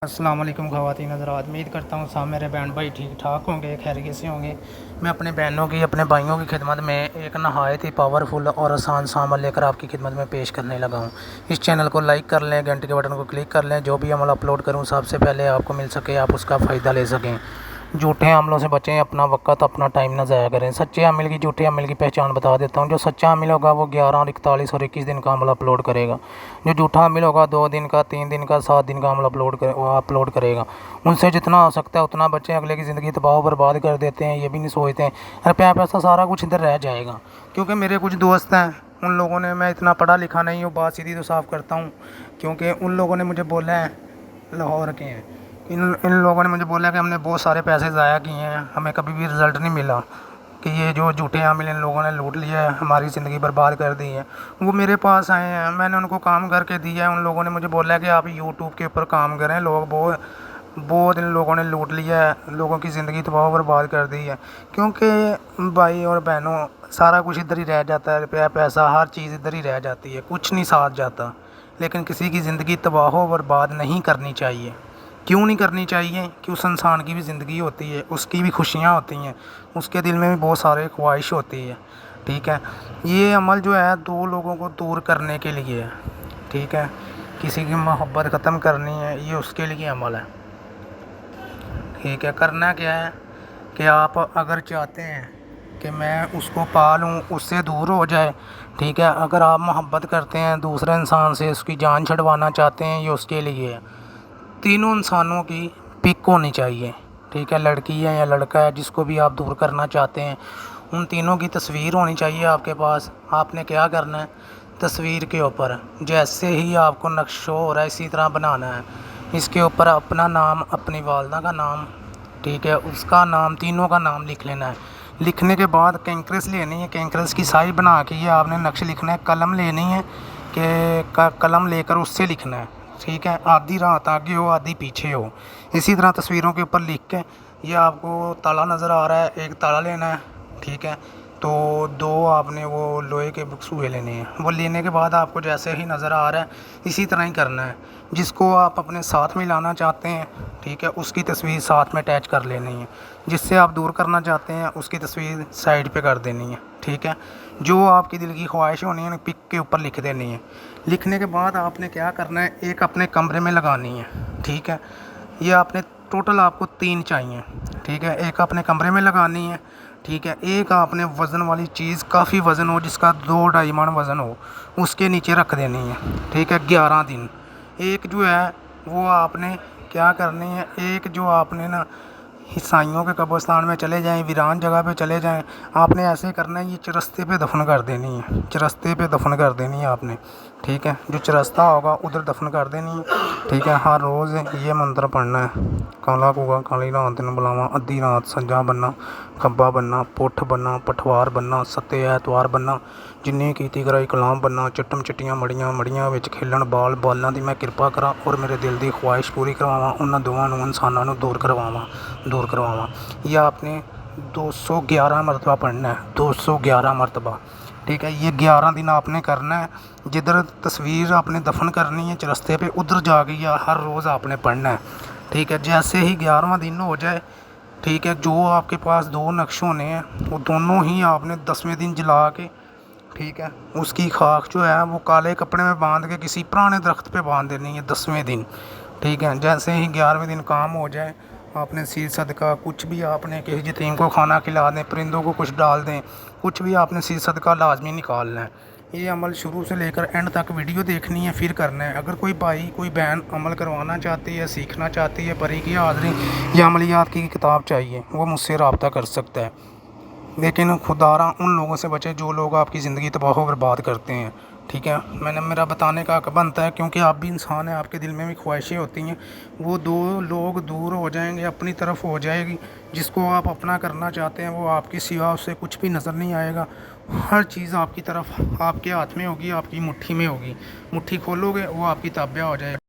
अस्सलाम वालेकुम ख़वातीन हज़रात, उम्मीद करता हूँ सब मेरे बहन भाई ठीक ठाक होंगे, खैरियत से होंगे। मैं अपने बहनों की अपने भाइयों की खिदमत में एक नहायत ही पावरफुल और आसान सा अमल लेकर आपकी खिदमत में पेश करने लगा हूँ। इस चैनल को लाइक कर लें, घंटे के बटन को क्लिक कर लें, जो भी अमल अपलोड करूँ सबसे पहले आपको मिल सके, आप उसका फ़ायदा ले सकें। झूठे अमलों से बचें, अपना वक़्त अपना टाइम ना ज़ाया करें। सच्चे अमल की झूठे अमल की पहचान बता देता हूँ। जो सच्चा अमल होगा वो 11 और 41 और 21 दिन का अमल अपलोड करेगा। जो झूठा अमल होगा 2 दिन का, 3 दिन का, 7 दिन का अमल अपलोड करेगा। उनसे जितना हो सकता है उतना बचें। अगले की ज़िंदगी तबाह बर्बाद कर देते हैं, ये भी नहीं सोचते हैं रुपया पैसा सारा कुछ इधर रह जाएगा। क्योंकि मेरे कुछ दोस्त हैं, उन लोगों ने, मैं इतना पढ़ा लिखा नहीं हूँ, बात सीधी तो साफ़ करता हूँ, क्योंकि उन लोगों ने मुझे बोला है, लाहौर के हैं, इन लोगों ने मुझे बोला कि हमने बहुत सारे पैसे ज़ाया किए हैं, हमें कभी भी रिज़ल्ट नहीं मिला, कि ये जो झूठे अमल इन लोगों ने लूट लिया है, हमारी ज़िंदगी बर्बाद कर दी है। वो मेरे पास आए हैं, मैंने उनको काम करके दिया है। उन लोगों ने मुझे बोला है कि आप यूट्यूब के ऊपर काम करें। लोग बहुत इन लोगों ने लूट लिया है, लोगों की ज़िंदगी तबाह बर्बाद कर दी है। क्योंकि भाई और बहनों, सारा कुछ इधर ही रह जाता है, रुपया पैसा हर चीज़ इधर ही रह जाती है, कुछ नहीं साथ जाता। लेकिन किसी की ज़िंदगी तबाह बर्बाद नहीं करनी चाहिए। क्यों नहीं करनी चाहिए? कि उस इंसान की भी ज़िंदगी होती है, उसकी भी खुशियाँ होती हैं, उसके दिल में भी बहुत सारे ख्वाहिश होती है। ठीक है, ये अमल जो है 2 लोगों को दूर करने के लिए है। ठीक है, किसी की मोहब्बत ख़त्म करनी है, ये उसके लिए अमल है। ठीक है, करना क्या है कि आप अगर चाहते हैं कि मैं उसको पालूँ, उससे दूर हो जाए, ठीक है, अगर आप मोहब्बत करते हैं दूसरे इंसान से, उसकी जान छुड़वाना चाहते हैं, ये उसके लिए है। तीनों इंसानों की पिक होनी चाहिए। ठीक है, लड़की है या लड़का है, जिसको भी आप दूर करना चाहते हैं, उन तीनों की तस्वीर होनी चाहिए आपके पास। आपने क्या करना है, तस्वीर के ऊपर जैसे ही आपको नक्शा हो रहा है इसी तरह बनाना है। इसके ऊपर अपना नाम, अपनी वालदा का नाम, ठीक है, उसका नाम, तीनों का नाम लिख लेना है। लिखने के बाद कैंक्रस लेनी है, कैंक्रस की साइज बना के ये आपने नक्श लिखना है। कलम लेनी है कि कलम लेकर उससे लिखना है। ठीक है, आधी रात आगे हो आधी पीछे हो, इसी तरह तस्वीरों के ऊपर लिख के, ये आपको ताला नज़र आ रहा है, एक ताला लेना है। ठीक है, तो 2 आपने वो लोहे के बक्सूए लेने हैं। वो लेने के बाद आपको जैसे ही नज़र आ रहा है इसी तरह ही करना है। जिसको आप अपने साथ में लाना चाहते हैं, ठीक है, उसकी तस्वीर साथ में अटैच कर लेनी है। जिससे आप दूर करना चाहते हैं उसकी तस्वीर साइड पे कर देनी है। ठीक है, जो आपकी दिल की ख्वाहिश होनी है पिक के ऊपर लिख देनी है। लिखने के बाद आपने क्या करना है, एक अपने कमरे में लगानी है। ठीक है, ये आपने टोटल आपको 3 चाहिए। ठीक है, एक अपने कमरे में लगानी है। ठीक है, एक आपने वज़न वाली चीज़, काफ़ी वज़न हो, जिसका 2-2.5 मन वज़न हो, उसके नीचे रख देनी है। ठीक है, 11 दिन। एक जो है वो आपने क्या करनी है, एक जो आपने ना ईसाइयों के कब्रिस्तान में चले जाएं, वीरान जगह पे चले जाएं, आपने ऐसे करना है, ये चरस्ते पे दफन कर देनी है। चरस्ते पे दफन कर देनी है आपने। ठीक है, जो चरस्ता होगा उधर दफन कर देनी है। ठीक है, हर रोज़ ये मंत्र पढ़ना है, काला कूआ काली रात न बुलावा, अद्धी रात सज्जा बनना, खब्बा बनना, पुठ बनना, पठवार बनना, सत्ते ऐतवार बनना, जिन्नी कीती कराई कलाम बनना, चिट्टम चिट्टियां मड़ियां मड़ियां विच खेलन बाल बालां दी मैं किरपा करा और मेरे दिल की ख्वाहिश पूरी करवावां, उन्हां दोवां नूं इंसानां नूं दूर करवावां। यह आपने 211 मरतबा पढ़ना है, 211 मरतबा। ठीक है, ये 11 दिन आपने करना है। जिधर तस्वीर आपने दफन करनी है चरस्ते पे, उधर जाके या हर रोज़ आपने पढ़ना है। ठीक है, जैसे ही 11वां दिन हो जाए, ठीक है, जो आपके पास 2 नक्श होने हैं वो दोनों ही आपने 10वें दिन जला के, ठीक है, उसकी खाक जो है वो काले कपड़े में बांध के किसी पुराने दरख्त पे बांध देनी है 10वें दिन। ठीक है, जैसे ही 11वें दिन काम हो जाए, आपने सीर सदका कुछ भी, आपने किसी यतीम को खाना खिला दें, परिंदों को कुछ डाल दें, कुछ भी आपने सीर सदका लाजमी निकालना है। ये अमल शुरू से लेकर एंड तक वीडियो देखनी है, फिर करना है। अगर कोई भाई कोई बहन अमल करवाना चाहती है, सीखना चाहती है, परी की हाज़री या अमलियात की किताब चाहिए, वो मुझसे रब्ता कर सकता है। लेकिन खुदारा उन लोगों से बचे जो लोग आपकी ज़िंदगी तबाह बर्बाद करते हैं। ठीक है, मेरा बताने का हक बनता है, क्योंकि आप भी इंसान हैं, आपके दिल में भी ख्वाहिशें होती हैं। वो 2 लोग दूर हो जाएंगे, अपनी तरफ हो जाएगी। जिसको आप अपना करना चाहते हैं वो आपकी सिवा उससे कुछ भी नज़र नहीं आएगा। हर चीज़ आपकी तरफ, आपके हाथ में होगी, आपकी मुट्ठी में होगी। मुट्ठी खोलोगे वो आपकी ताबे हो जाएगी।